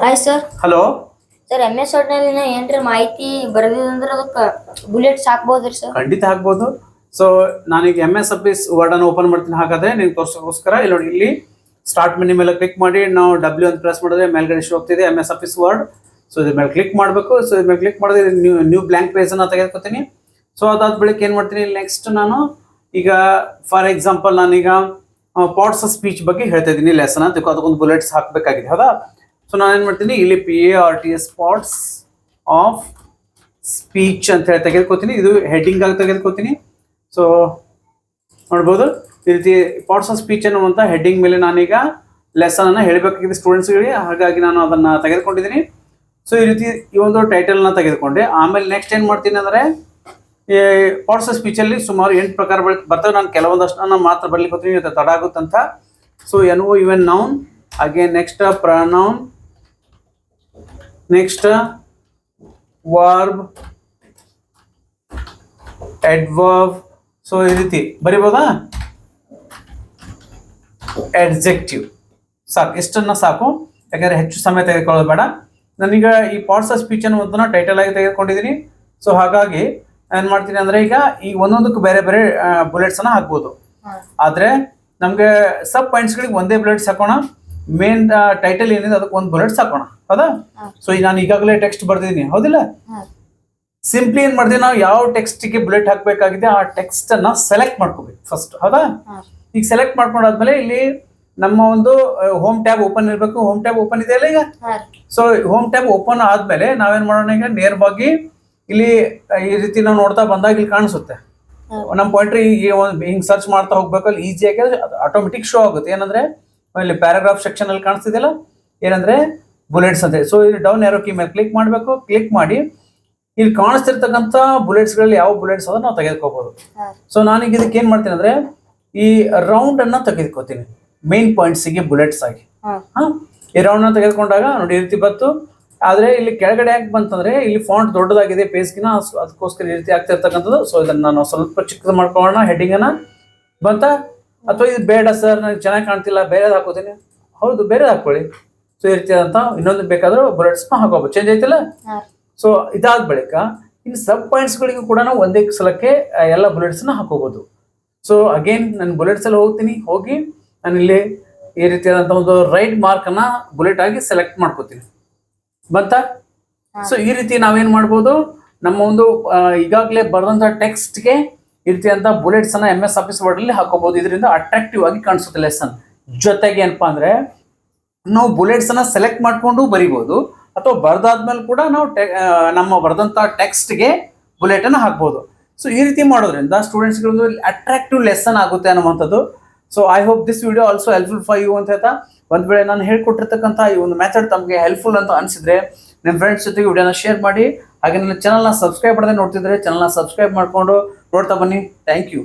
Hi sir. Hello sir MS Word ನಲ್ಲಿ ಏನ್ರಿ ಮಾಹಿತಿ ಬರೆದಿದಂದ್ರೆ ಅದಕ್ಕೆ ಬುಲೆಟ್ಸ್ ಹಾಕ್ಬೋದ್ರಿ ಸರ್? ಖಂಡಿತ ಹಾಕ್ಬೋದು. ಸೊ ನಾನೀಗ MS Office ವರ್ಡ್ ಅನ್ನು ಓಪನ್ ಮಾಡ್ತೀನಿ. ಹಾಗಾದ್ರೆ ನೀವು ತೋರಿಸೋಕ್ಕೋಸ್ಕರ ಇಲ್ಲಿ ನೋಡಿ, ಇಲ್ಲಿ ಸ್ಟಾರ್ಟ್ ಮೆನು ಮೇಲೆ ಕ್ಲಿಕ್ ಮಾಡಿ ನಾವು W ಅಂತ ಪ್ರೆಸ್ ಮಾಡಿದ್ರೆ ಮೇಲ್ಗಡೆ ಶೋ ಆಗ್ತಿದೆ MS Office ವರ್ಡ್. ಸೊ ಇದ್ರ ಮೇಲೆ ಕ್ಲಿಕ್ ಮಾಡಬೇಕು. ಸೊ ಇದ್ರ ಮೇಲೆ ಕ್ಲಿಕ್ ಮಾಡಿದ್ರೆ ನ್ಯೂ ಬ್ಲ್ಯಾಂಕ್ ಪೇಜ್ ಅನ್ನ ತೆಗೆದುಕೊತೀನಿ. ಸೊ ಅದಾದ ಬಳಿಕ ಏನು ಮಾಡ್ತೀನಿ, ನೆಕ್ಸ್ಟ್ ನಾನು ಈಗ ಫಾರ್ ಎಕ್ಸಾಂಪಲ್ ನಾನೀಗ ಪಾರ್ಟ್ಸ್ ಆಫ್ ಸ್ಪೀಚ್ ಬಗ್ಗೆ ಹೇಳ್ತಾ ಇದ್ದೀನಿ ಲೆಸನ್ ಅಂತ. ಅದಕ್ಕೊಂದು ಬುಲೆಟ್ಸ್ ಹಾಕಬೇಕಾಗಿದೆ, ಹೌದಾ? ಸೊ ನಾನು ಏನು ಮಾಡ್ತೀನಿ, ಇಲ್ಲಿ PARTS ಪಾರ್ಟ್ಸ್ ಆಫ್ ಸ್ಪೀಚ್ ಅಂತ ಹೇಳಿ ತೆಗೆದುಕೊತೀನಿ. ಇದು ಹೆಡ್ಡಿಂಗ್ ಆಗಿ ತೆಗೆದುಕೊತೀನಿ. ಸೊ ನೋಡ್ಬೋದು, ಈ ರೀತಿ ಪಾರ್ಟ್ಸ್ ಆಫ್ ಸ್ಪೀಚ್ ಅನ್ನುವಂಥ ಹೆಡ್ಡಿಂಗ್ ಮೇಲೆ ನಾನೀಗ ಲೆಸನ್ ಅನ್ನ ಹೇಳಬೇಕಾಗಿದೆ ಸ್ಟೂಡೆಂಟ್ಸ್ಗಳಿಗೆ. ಹಾಗಾಗಿ ನಾನು ಅದನ್ನ ತೆಗೆದುಕೊಂಡಿದ್ದೀನಿ. ಸೊ ಈ ರೀತಿ ಈ ಒಂದು ಟೈಟಲ್ನ ತೆಗೆದುಕೊಂಡೆ. ಆಮೇಲೆ ನೆಕ್ಸ್ಟ್ ಏನು ಮಾಡ್ತೀನಿ ಅಂದರೆ, ಈ ಪಾರ್ಟ್ಸ್ ಆಫ್ ಸ್ಪೀಚಲ್ಲಿ ಸುಮಾರು 8 ಪ್ರಕಾರ ಬರ್ತವೆ. ನಾನು ಕೆಲವೊಂದಷ್ಟು ಮಾತ್ರ ಬರ್ಲಿಕ್ಕೆ ಹೋಗ್ತೀನಿ, ತಡ ಆಗುತ್ತಂತ. So NO even noun, again next pronoun, next verb, adverb. So ಈ ರೀತಿ ಬರಿಬೋದಾ? adjective. ಸಾಕು, ಇಷ್ಟನ್ನ ಸಾಕು, ಯಾಕಂದ್ರೆ ಹೆಚ್ಚು ಸಮಯ ತೆಗೆದುಕೊಳ್ಳೋದು ಬೇಡ. ನಾನೀಗ ಈ ಪಾರ್ಟ್ಸ್ ಆಫ್ ಸ್ಪೀಚ್ ಅನ್ನೋದನ್ನ ಟೈಟಲ್ ಆಗಿ ತೆಗೆದುಕೊಂಡಿದ್ದೀನಿ. ಸೊ ಹಾಗಾಗಿ ಏನು ಮಾಡ್ತೀನಿ ಅಂದ್ರೆ, ಈಗ ಈ ಒಂದೊಂದಕ್ಕೂ ಬೇರೆ ಬೇರೆ ಬುಲೆಟ್ಸ್ ಅನ್ನ ಹಾಕ್ಬೋದು. ಆದ್ರೆ ನಮ್ಗೆ ಸಬ್ ಪಾಯಿಂಟ್ಸ್ಗಳಿಗೆ ಒಂದೇ ಬುಲೆಟ್ಸ್ ಹಾಕೋಣ. ಮೇನ್ ಟೈಟಲ್ ಏನಿದೆ ಅದಕ್ಕೆ ಒಂದು ಬುಲೆಟ್ಸ್ ಹಾಕೋಣ, ಹೌದಾ? ಸೊ ಈಗ ನಾನು ಈಗಾಗಲೇ ಟೆಕ್ಸ್ಟ್ ಬರ್ದಿದ್ದೀನಿ, ಹೌದಿಲ್ಲ? ಸಿಂಪ್ಲಿ ಏನ್ ಮಾಡಿದೆ, ನಾವು ಯಾವ ಟೆಕ್ಸ್ಟ್ಗೆ ಬುಲೆಟ್ ಹಾಕಬೇಕಾಗಿದೆ ಆ ಟೆಕ್ಸ್ಟ್ ಅನ್ನ ಸೆಲೆಕ್ಟ್ ಮಾಡ್ಕೋಬೇಕು ಫಸ್ಟ್, ಹೌದಾ? ಈಗ ಸೆಲೆಕ್ಟ್ ಮಾಡ್ಕೊಂಡಾದ್ಮೇಲೆ ಇಲ್ಲಿ ನಮ್ಮ ಒಂದು ಹೋಮ್ ಟ್ಯಾಬ್ ಓಪನ್ ಇರಬೇಕು. ಹೋಮ್ ಟ್ಯಾಬ್ ಓಪನ್ ಇದೆಯಲ್ಲ ಈಗ. ಸೊ ಹೋಮ್ ಟ್ಯಾಬ್ ಓಪನ್ ಆದ್ಮೇಲೆ ನಾವೇನ್ ಮಾಡೋಣ, ಈಗ ನೇರವಾಗಿ ಇಲ್ಲಿ ಈ ರೀತಿ ನಾವು ನೋಡ್ತಾ ಬಂದಾಗ ಇಲ್ಲಿ ಕಾಣಿಸುತ್ತೆ ನಮ್ಮ ಪಾಯಿಂಟ್ರಿ. ಹಿಂಗ್ ಸರ್ಚ್ ಮಾಡ್ತಾ ಹೋಗ್ಬೇಕು, ಅಲ್ಲಿ ಈಸಿಯಾಗಿ ಆಟೋಮೆಟಿಕ್ ಶೋ ಆಗುತ್ತೆ. ಏನಂದ್ರೆ ಇಲ್ಲಿ ಪ್ಯಾರಾಗ್ರಾಫ್ ಸೆಕ್ಷನ್ ಅಲ್ಲಿ ಕಾಣಿಸ್ತಿದೆಯಲ್ಲ, ಏನಂದ್ರೆ ಬುಲೆಟ್ಸ್ ಅಂತ. ಸೊ ಇಲ್ಲಿ ಡೌನ್ ಏರೋ ಕೀ ಮೇಲೆ ಕ್ಲಿಕ್ ಮಾಡಬೇಕು. ಕ್ಲಿಕ್ ಮಾಡಿ ಇಲ್ಲಿ ಕಾಣಿಸ್ತಿರ್ತಕ್ಕಂಥ ಬುಲೆಟ್ಸ್ ಗಳಲ್ಲಿ ಯಾವ ಬುಲೆಟ್ಸ್ ಅದ ನಾವು ತೆಗೆದುಕೋಬಹುದು. ಸೊ ನಾನೀಗ ಇದಕ್ಕೆ ಏನ್ ಮಾಡ್ತೀನಿ ಅಂದ್ರೆ, ಈ ರೌಂಡ್ ಅನ್ನ ತೆಗೆದುಕೋತೀನಿ ಮೇನ್ ಪಾಯಿಂಟ್ಸ್ ಗೆ ಬುಲೆಟ್ಸ್ ಆಗಿ. ಈ ರೌಂಡ್ ಅನ್ನ ತೆಗೆದುಕೊಂಡಾಗ ನೋಡಿ ಈ ರೀತಿ ಬಂತು. ಆದ್ರೆ ಇಲ್ಲಿ ಕೆಳಗಡೆ ಯಾಕೆ ಬಂತಂದ್ರೆ, ಇಲ್ಲಿ ಫಾಂಟ್ ದೊಡ್ಡದಾಗಿದೆ ಪೇಜ್ಗಿನ, ಅದಕ್ಕೋಸ್ಕರ ಈ ರೀತಿ ಆಗ್ತಿರ್ತಕ್ಕಂಥದ್ದು. ಸೊ ಇದನ್ನ ನಾನು ಸ್ವಲ್ಪ ಚಿಕ್ಕದು ಮಾಡ್ಕೊಳ್ಳೋಣ, ಹೆಡ್ಡಿಂಗ್ ಅನ್ನ ಬಂತ. ಅಥವಾ ಇದು ಬೇಡ ಸರ್, ನನಗೆ ಚೆನ್ನಾಗಿ ಕಾಣ್ತಿಲ್ಲ, ಬೇರೆದ್ ಹಾಕೋತೀನಿ. ಹೌದು, ಬೇರೆದ್ ಹಾಕೊಳ್ಳಿ. ಸೊ ಈ ರೀತಿ ಅಂತ ಇನ್ನೊಂದು ಬೇಕಾದ್ರೂ ಬುಲೆಟ್ಸ್ ಹಾಕೋಬಹುದು. ಚೇಂಜ್ ಐತಿಲ್ಲ? ಸೊ ಇದಾದ ಬಳಿಕ ಇನ್ನು ಸಬ್ ಪಾಯಿಂಟ್ಸ್ ಗಳಿಗೂ ಕೂಡ ನಾವು ಒಂದೇ ಸಲಕ್ಕೆ ಎಲ್ಲ ಬುಲೆಟ್ಸ್ ನ ಹಾಕೋಬಹುದು. ಸೊ ಅಗೇನ್ ನಾನು ಬುಲೆಟ್ಸ್ ಅಲ್ಲಿ ಹೋಗ್ತೀನಿ. ಹೋಗಿ ನಾನು ಇಲ್ಲಿ ಈ ರೀತಿಯಾದಂತ ಒಂದು ರೈಟ್ ಮಾರ್ಕ್ ಅನ್ನ ಬುಲೆಟ್ ಆಗಿ ಸೆಲೆಕ್ಟ್ ಮಾಡ್ಕೋತೀನಿ. ಬಂತ? ಸೊ ಈ ರೀತಿ ನಾವೇನ್ ಮಾಡ್ಬೋದು, ನಮ್ಮ ಒಂದು ಈಗಾಗಲೇ ಬರೆದಂತ ಟೆಕ್ಸ್ಟ್ಗೆ ಈ ರೀತಿಯಂತ ಬುಲೆಟ್ಸ್ ಅನ್ನ MS Office ವರ್ಡ್ ಅಲ್ಲಿ ಹಾಕೋಬಹುದು. ಇದರಿಂದ ಅಟ್ರಾಕ್ಟಿವ್ ಆಗಿ ಕಾಣಿಸುತ್ತೆ ಲೆಸನ್. ಜೊತೆಗೆ ಏನಪ್ಪಾ ಅಂದ್ರೆ, ನಾವು ಬುಲೆಟ್ಸ್ ಅನ್ನ ಸೆಲೆಕ್ಟ್ ಮಾಡ್ಕೊಂಡು ಬರಿಬಹುದು, ಅಥವಾ ಬರ್ದಾದ್ಮೇಲೆ ಕೂಡ ನಾವು ನಮ್ಮ ಬರೆದಂತ ಟೆಕ್ಸ್ಟ್ಗೆ ಬುಲೆಟ್ ಅನ್ನ ಹಾಕ್ಬೋದು. ಸೊ ಈ ರೀತಿ ಮಾಡೋದ್ರಿಂದ ಸ್ಟೂಡೆಂಟ್ಸ್ಗಳು ಅಟ್ರಾಕ್ಟಿವ್ ಲೆಸನ್ ಆಗುತ್ತೆ ಅನ್ನುವಂಥದ್ದು. So I hope this video also helpful for you ಅಂತ ಹೇಳ್ತಾ, ಒಂದ್ ವೇಳೆ ನಾನು ಹೇಳ್ಕೊಟ್ಟಿರ್ತಕ್ಕಂಥ ಈ ಒಂದು ಮೆಥಡ್ ತಮಗೆ ಹೆಲ್ಪ್ಫುಲ್ ಅಂತ ಅನಿಸಿದ್ರೆ ನಿಮ್ಮ ಫ್ರೆಂಡ್ಸ್ ಜೊತೆಗೆ ವಿಡಿಯೋನ ಶೇರ್ ಮಾಡಿ. ಹಾಗೆ ನನ್ನ ಚಾನಲ್ನ ಸಬ್ಸ್ಕ್ರೈಬ್ ಮಾಡದೆ ನೋಡ್ತಿದ್ರೆ ಚಾನಲ್ನ ಸಬ್ಸ್ಕ್ರೈಬ್ ಮಾಡ್ಕೊಂಡು ನೋಡ್ತಾ ಬನ್ನಿ. Thank you.